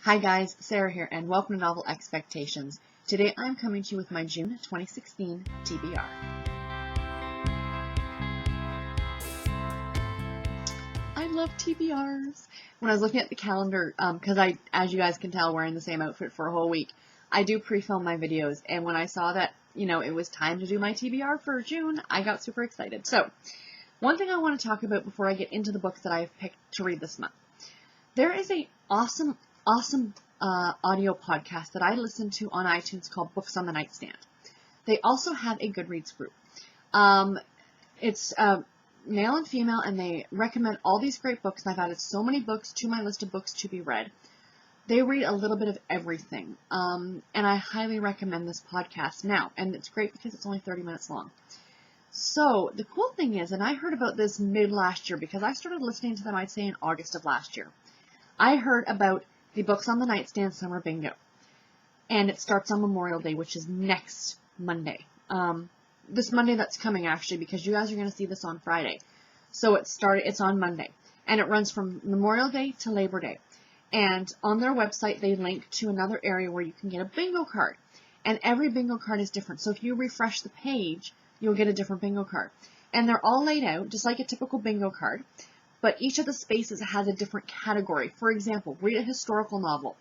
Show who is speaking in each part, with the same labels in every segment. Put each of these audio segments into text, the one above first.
Speaker 1: Hi guys, Sarah here, and welcome to Novel Expectations. Today I'm coming to you with my June 2016 TBR. I love TBRs. When I was looking at the calendar, because as you guys can tell, wearing the same outfit for a whole week, I do pre-film my videos, and when I saw that, it was time to do my TBR for June, I got super excited. So, one thing I want to talk about before I get into the books that I have picked to read this month. There is a awesome audio podcast that I listen to on iTunes called Books on the Nightstand. They also have a Goodreads group. It's male and female, and they recommend all these great books, and I've added so many books to my list of books to be read. They read a little bit of everything, and I highly recommend this podcast now, and it's great because it's only 30 minutes long. So, the cool thing is, and I heard about this mid-last year, because I started listening to them, I'd say, in August of last year. I heard about the Books on the Nightstand Summer Bingo, and it starts on Memorial Day, which is next Monday. This Monday that's coming, actually, because you guys are going to see this on Friday. So it's on Monday, and it runs from Memorial Day to Labor Day. And on their website, they link to another area where you can get a bingo card, and every bingo card is different. So if you refresh the page, you'll get a different bingo card. And they're all laid out just like a typical bingo card, but each of the spaces has a different category. For example, read a historical novel,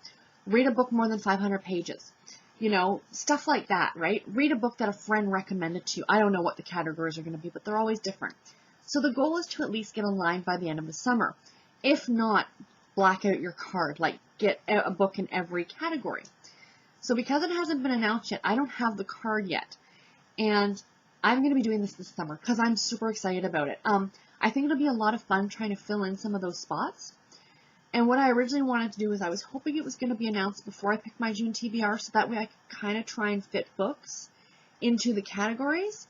Speaker 1: read a book more than 500 pages, stuff like that, right? Read a book that a friend recommended to you. I don't know what the categories are going to be, but they're always different. So the goal is to at least get a line by the end of the summer. If not, black out your card, like get a book in every category. So because it hasn't been announced yet, I don't have the card yet. And I'm going to be doing this summer because I'm super excited about it. I think it'll be a lot of fun trying to fill in some of those spots. And what I originally wanted to do is I was hoping it was going to be announced before I picked my June TBR, so that way I could kind of try and fit books into the categories.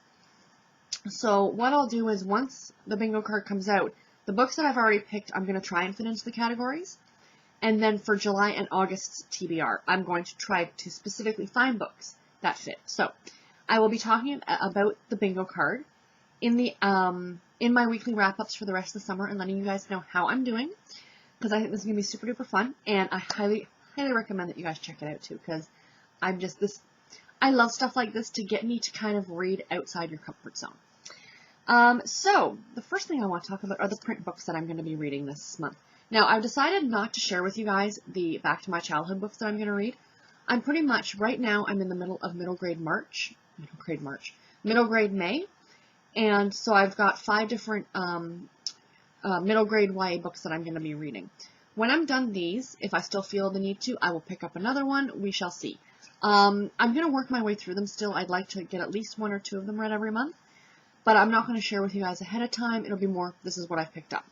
Speaker 1: So what I'll do is once the bingo card comes out, the books that I've already picked, I'm going to try and fit into the categories. And then for July and August's TBR, I'm going to try to specifically find books that fit. So I will be talking about the bingo card in my weekly wrap-ups for the rest of the summer and letting you guys know how I'm doing, because I think this is going to be super duper fun, and I highly recommend that you guys check it out too, because I love stuff like this to get me to kind of read outside your comfort zone. So the first thing I want to talk about are the print books that I'm going to be reading this month. Now, I've decided not to share with you guys the Back to My Childhood books that I'm going to read. I'm pretty much, right now, I'm in the middle of middle grade May. And so I've got 5 different middle grade YA books that I'm going to be reading. When I'm done these, if I still feel the need to, I will pick up another one. We shall see. I'm going to work my way through them still. I'd like to get at least 1 or 2 of them read every month. But I'm not going to share with you guys ahead of time. It'll be more, this is what I've picked up.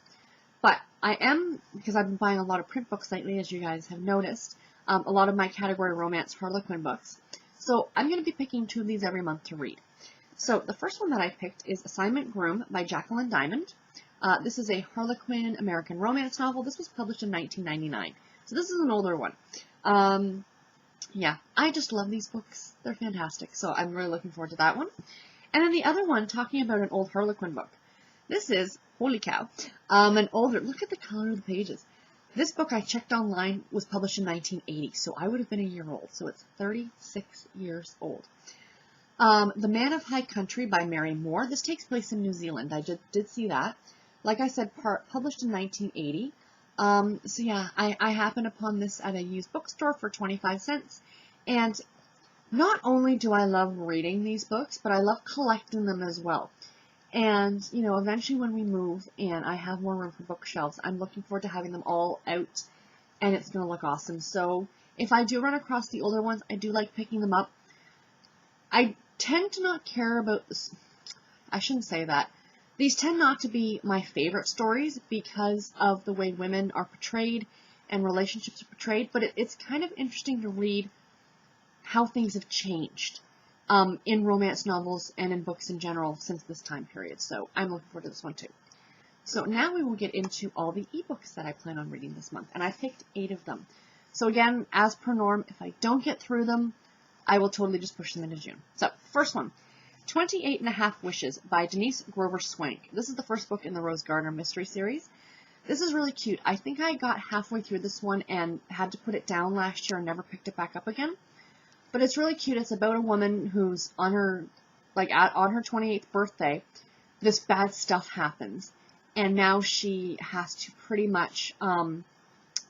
Speaker 1: But I am, because I've been buying a lot of print books lately, as you guys have noticed, a lot of my category romance Harlequin books. So I'm going to be picking 2 of these every month to read. So the first one that I picked is Assignment Groom by Jacqueline Diamond. This is a Harlequin American romance novel. This was published in 1999. So this is an older one. Yeah, I just love these books. They're fantastic. So I'm really looking forward to that one. And then the other one, talking about an old Harlequin book. This is, holy cow, an older, look at the color of the pages. This book I checked online was published in 1980, so I would have been a year old. So it's 36 years old. The Man of High Country by Mary Moore. This takes place in New Zealand. I did see that. Like I said, published in 1980. So yeah, I happened upon this at a used bookstore for 25 cents. And not only do I love reading these books, but I love collecting them as well. And, eventually when we move and I have more room for bookshelves, I'm looking forward to having them all out, and it's going to look awesome. So if I do run across the older ones, I do like picking them up. I tend to not care about this. I shouldn't say that. These tend not to be my favorite stories because of the way women are portrayed and relationships are portrayed, but it's kind of interesting to read how things have changed in romance novels and in books in general since this time period. So I'm looking forward to this one too. So now we will get into all the ebooks that I plan on reading this month, and I picked 8 of them. So again, as per norm, if I don't get through them, I will totally just push them into June. So, first one, 28 and a Half Wishes by Denise Grover Swank. This is the first book in the Rose Gardner mystery series. This is really cute. I think I got halfway through this one and had to put it down last year and never picked it back up again. But it's really cute. It's about a woman who's on her, on her 28th birthday, this bad stuff happens. And now she has to pretty much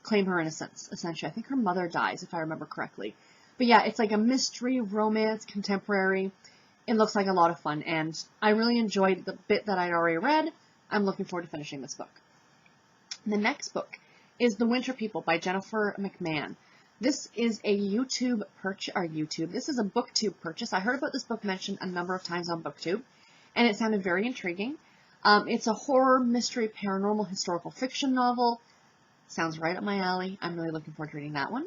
Speaker 1: claim her innocence, essentially. I think her mother dies, if I remember correctly. But yeah, it's like a mystery, romance, contemporary. It looks like a lot of fun, and I really enjoyed the bit that I'd already read. I'm looking forward to finishing this book. The next book is The Winter People by Jennifer McMahon. This is a YouTube purchase, this is a BookTube purchase. I heard about this book mentioned a number of times on BookTube, and it sounded very intriguing. It's a horror, mystery, paranormal, historical fiction novel. Sounds right up my alley. I'm really looking forward to reading that one.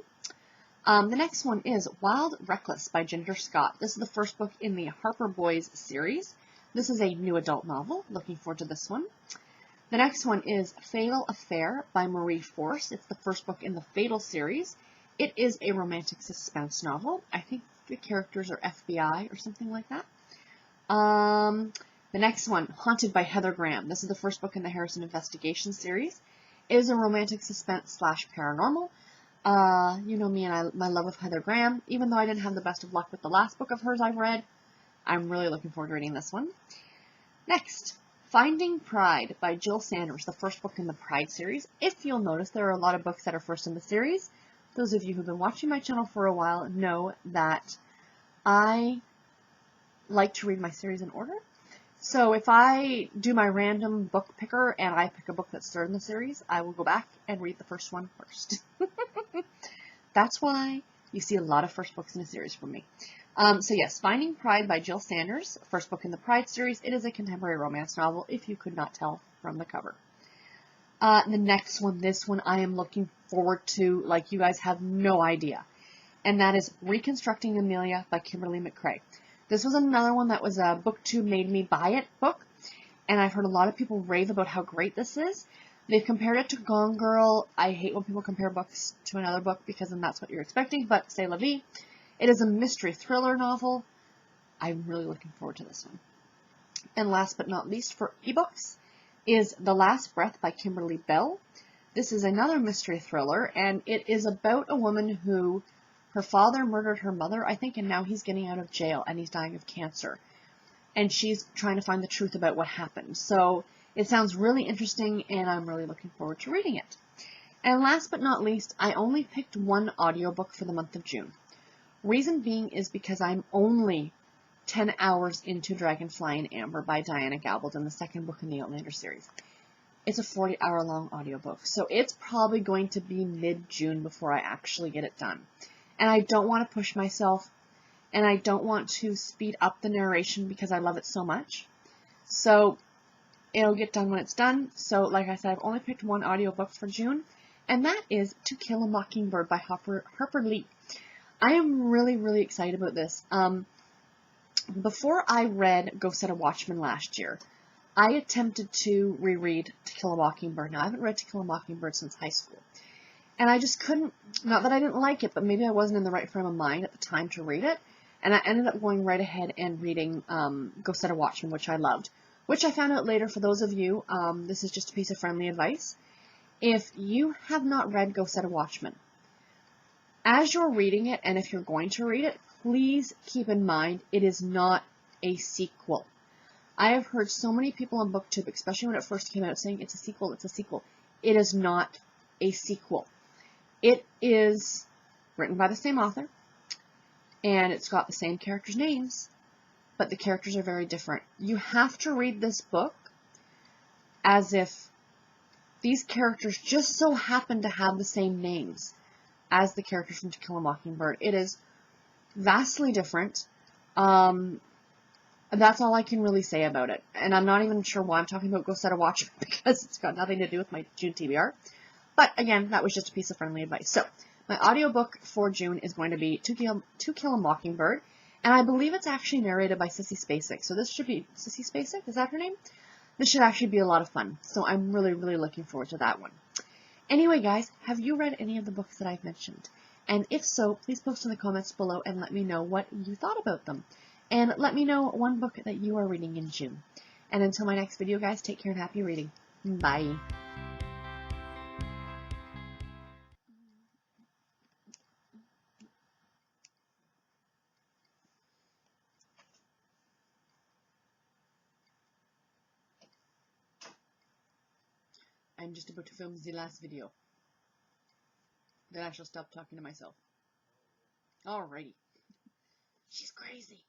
Speaker 1: The next one is Wild Reckless by Ginger Scott. This is the first book in the Harper Boys series. This is a new adult novel. Looking forward to this one. The next one is Fatal Affair by Marie Force. It's the first book in the Fatal series. It is a romantic suspense novel. I think the characters are FBI or something like that. The next one, Haunted by Heather Graham. This is the first book in the Harrison Investigation series. It is a romantic suspense / paranormal. You know me and my love of Heather Graham. Even though I didn't have the best of luck with the last book of hers I've read, I'm really looking forward to reading this one. Next, Finding Pride by Jill Sanders, the first book in the Pride series. If you'll notice, there are a lot of books that are first in the series. Those of you who've been watching my channel for a while know that I like to read my series in order. So if I do my random book picker and I pick a book that's third in the series, I will go back and read the first one first. That's why you see a lot of first books in a series from me. So yes, Finding Pride by Jill Sanders, first book in the Pride series. It is a contemporary romance novel, if you could not tell from the cover. The next one, this one I am looking forward to like you guys have no idea. And that is Reconstructing Amelia by Kimberly McCrae. This was another one that was a BookTube Made Me Buy It book, and I've heard a lot of people rave about how great this is. They've compared it to Gone Girl. I hate when people compare books to another book because then that's what you're expecting, but c'est la vie. It is a mystery thriller novel. I'm really looking forward to this one. And last but not least for ebooks is The Last Breath by Kimberly Bell. This is another mystery thriller, and it is about a woman who her father murdered her mother, I think, and now he's getting out of jail and he's dying of cancer. And she's trying to find the truth about what happened. So it sounds really interesting and I'm really looking forward to reading it. And last but not least, I only picked one audiobook for the month of June. Reason being is because I'm only 10 hours into Dragonfly and Amber by Diana Gabaldon, the second book in the Outlander series. It's a 40-hour long audiobook, so it's probably going to be mid-June before I actually get it done. And I don't want to push myself, and I don't want to speed up the narration because I love it so much. So it'll get done when it's done. So like I said, I've only picked one audiobook for June, and that is To Kill a Mockingbird by Harper Lee. I am really, really excited about this. Before I read Go Set a Watchman last year, I attempted to reread To Kill a Mockingbird. Now, I haven't read To Kill a Mockingbird since high school. And I just couldn't, not that I didn't like it, but maybe I wasn't in the right frame of mind at the time to read it. And I ended up going right ahead and reading Go Set a Watchman, which I loved. Which I found out later, for those of you, this is just a piece of friendly advice. If you have not read Go Set a Watchman, as you're reading it, and if you're going to read it, please keep in mind it is not a sequel. I have heard so many people on BookTube, especially when it first came out, saying it's a sequel, it's a sequel. It is not a sequel. It is written by the same author, and it's got the same characters' names, but the characters are very different. You have to read this book as if these characters just so happen to have the same names as the characters from To Kill a Mockingbird. It is vastly different. That's all I can really say about it. And I'm not even sure why I'm talking about Go Set a Watchman because it's got nothing to do with my June TBR. But again, that was just a piece of friendly advice. So, my audiobook for June is going to be To Kill a Mockingbird. And I believe it's actually narrated by Sissy Spacek. So this should be, Sissy Spacek, is that her name? This should actually be a lot of fun. So I'm really, really looking forward to that one. Anyway, guys, have you read any of the books that I've mentioned? And if so, please post in the comments below and let me know what you thought about them. And let me know one book that you are reading in June. And until my next video, guys, take care and happy reading. Bye. I'm just about to film the last video. Then I shall stop talking to myself. Alrighty. She's crazy.